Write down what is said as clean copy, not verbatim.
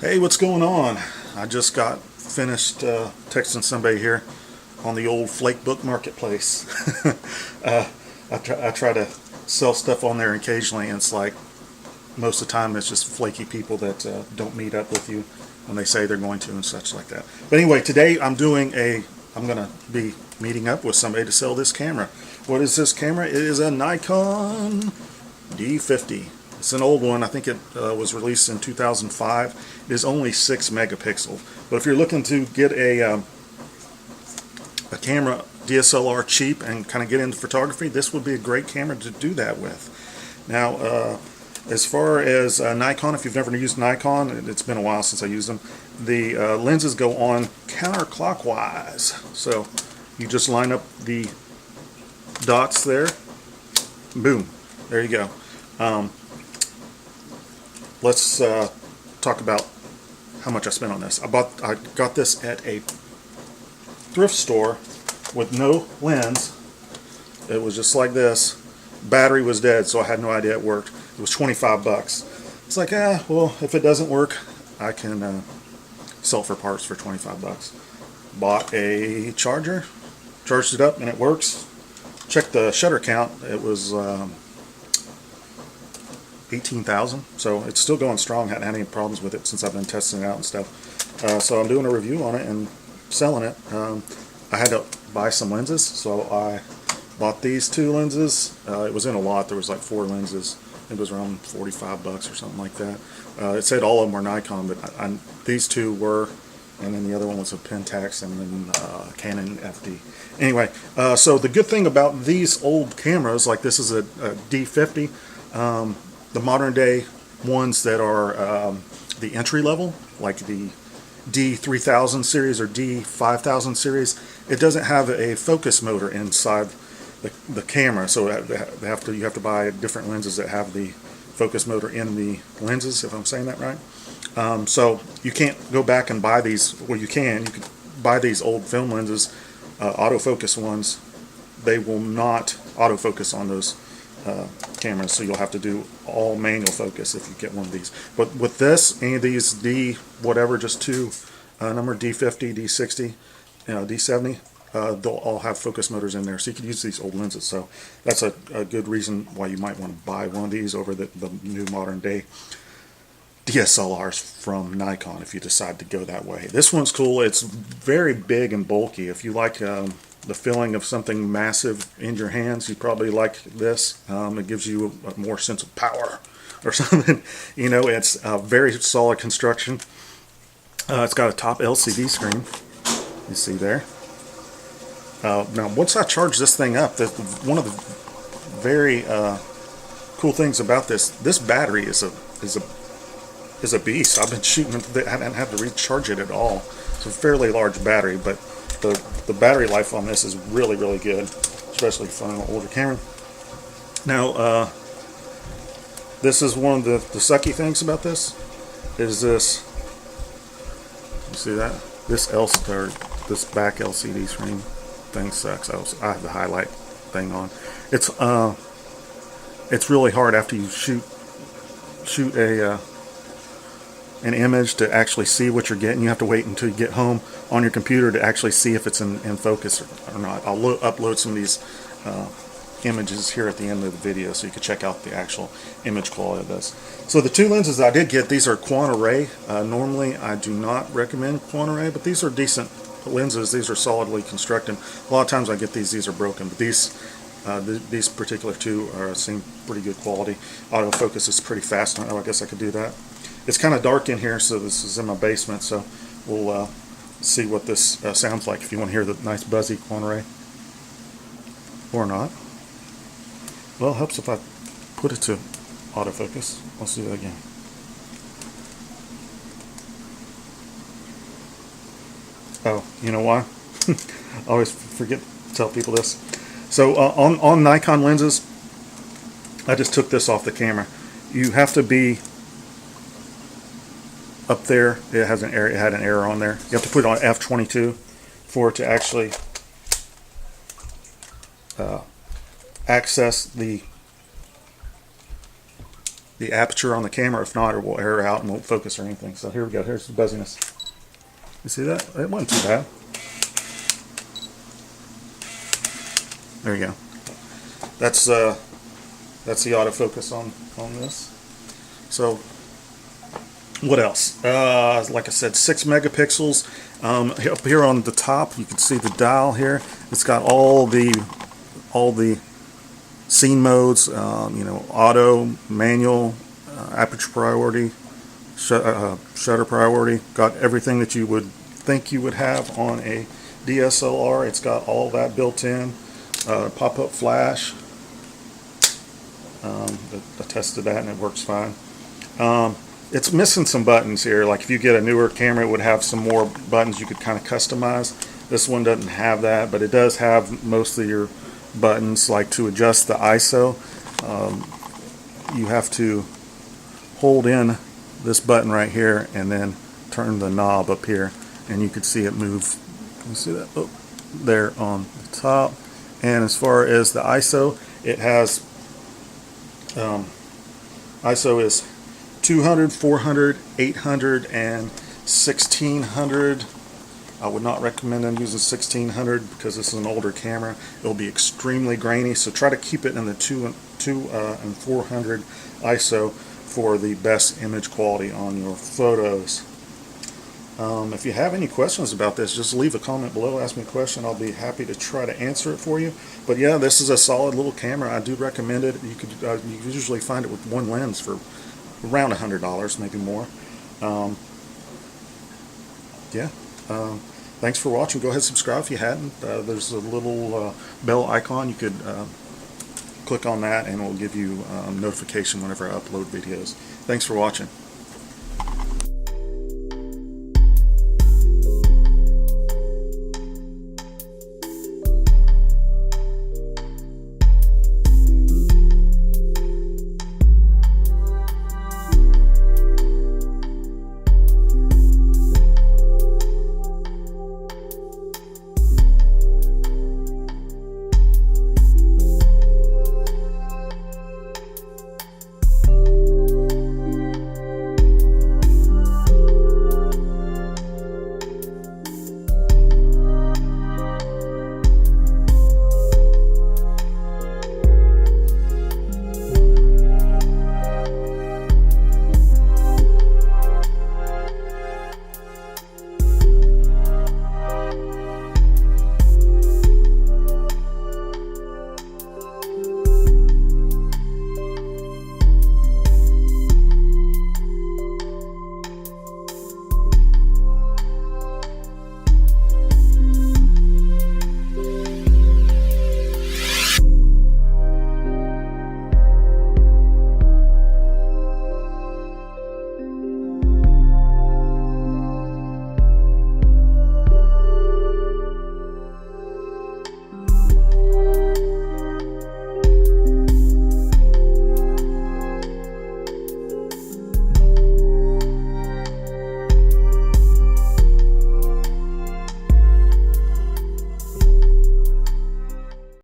Hey, what's going on? I just got finished texting somebody here on the old Flake Book Marketplace. uh, I try to sell stuff on there occasionally, and it's like most of the time it's just flaky people that don't meet up with you when they say they're going to and such like that. But anyway, today I'm going to be meeting up with somebody to sell this camera. What is this camera? It is a Nikon D50. It's an old one. I think it was released in 2005. It is only 6 megapixel. But if you're looking to get a camera DSLR cheap and kind of get into photography, this would be a great camera to do that with. Now, as far as Nikon, if you've never used Nikon, it's been a while since I used them. The lenses go on counterclockwise. So you just line up the dots there. Boom. There you go. Let's talk about how much I spent on this. I got this at a thrift store with no lens. It was just like this. Battery was dead, so I had no idea it worked. It was 25 bucks. It's like, well, if it doesn't work, I can sell it for parts for 25 bucks. Bought a charger, charged it up, and it works. Checked the shutter count. It was 18,000, so it's still going strong. Hadn't had any problems with it since I've been testing it out and stuff. So I'm doing a review on it and selling it. I had to buy some lenses, so I bought these 2 lenses. It was in a lot. There was like 4 lenses. It was around 45 bucks or something like that. It said all of them were Nikon, but these 2 were, and then the other one was a Pentax, and then Canon FD. Anyway, so the good thing about these old cameras, like this is a D50, the modern day ones that are the entry level, like the D3000 series or D5000 series, it doesn't have a focus motor inside the camera, so you have to buy different lenses that have the focus motor in the lenses, if I'm saying that right. So you can't go back and buy these. Well, you can buy these old film lenses, autofocus ones. They will not autofocus on those cameras, so you'll have to do all manual focus if you get one of these. But with this, any of these D whatever, just 2 number D50, D60, D70, they'll all have focus motors in there, so you can use these old lenses. So that's a good reason why you might want to buy one of these over the new modern day DSLRs from Nikon if you decide to go that way. This one's cool. It's very big and bulky. If you like the feeling of something massive in your hands, you probably like this. It gives you a more sense of power or something. It's a very solid construction. It's got a top LCD screen. You see there. Now, once I charge this thing up, one of the very cool things about this battery is a beast. I've been shooting it. I haven't had to recharge it at all. It's a fairly large battery, but the battery life on this is really, really good, especially for an older camera. Now, this is one of the sucky things about this, is this, you see that? This back LCD screen thing sucks. I have the highlight thing on. It's really hard after you shoot an image to actually see what you're getting. You have to wait until you get home on your computer to actually see if it's in focus or not. I'll upload some of these images here at the end of the video so you can check out the actual image quality of this. So the 2 lenses I did get, these are quad array. Normally I do not recommend quad array, but these are decent lenses. These are solidly constructed. A lot of times I get these are broken, but these particular 2 seem pretty good quality. Autofocus is pretty fast. I guess I could do that. It's kind of dark in here, so this is in my basement, so we'll see what this sounds like if you want to hear the nice buzzy quad array. Or not. Well, it helps if I put it to autofocus. Let's do that again. Oh, you know why? I always forget to tell people this. So on Nikon lenses, I just took this off the camera. You have to be up there. It had an error on there. You have to put it on F22 for it to actually access the the aperture on the camera. If not, it will error out and won't focus or anything. So here we go. Here's the buzziness. You see that? It wasn't too bad. There you go. That's the autofocus on this. So what else? Like I said, 6 megapixels. Up here on the top, you can see the dial here. It's got all the scene modes. You know, auto, manual, aperture priority, shutter priority. Got everything that you would think you would have on a DSLR. It's got all that built in. Pop-up flash. I tested that and it works fine. It's missing some buttons here. Like if you get a newer camera, it would have some more buttons you could kind of customize. This one doesn't have that, but it does have most of your buttons. Like to adjust the ISO, you have to hold in this button right here and then turn the knob up here, and you can see it move. Can you see that? Oh, there on the top. And as far as the ISO, it has ISO is 200, 400, 800, and 1600. I would not recommend them using 1600 because this is an older camera. It'll be extremely grainy, so try to keep it in the 2 and 400 ISO for the best image quality on your photos. If you have any questions about this, just leave a comment below, ask me a question. I'll be happy to try to answer it for you. But yeah, this is a solid little camera. I do recommend it. You could usually find it with one lens for around $100, maybe more. Yeah. Thanks for watching. Go ahead and subscribe if you hadn't. There's a little bell icon. You could click on that and it will give you notification whenever I upload videos. Thanks for watching.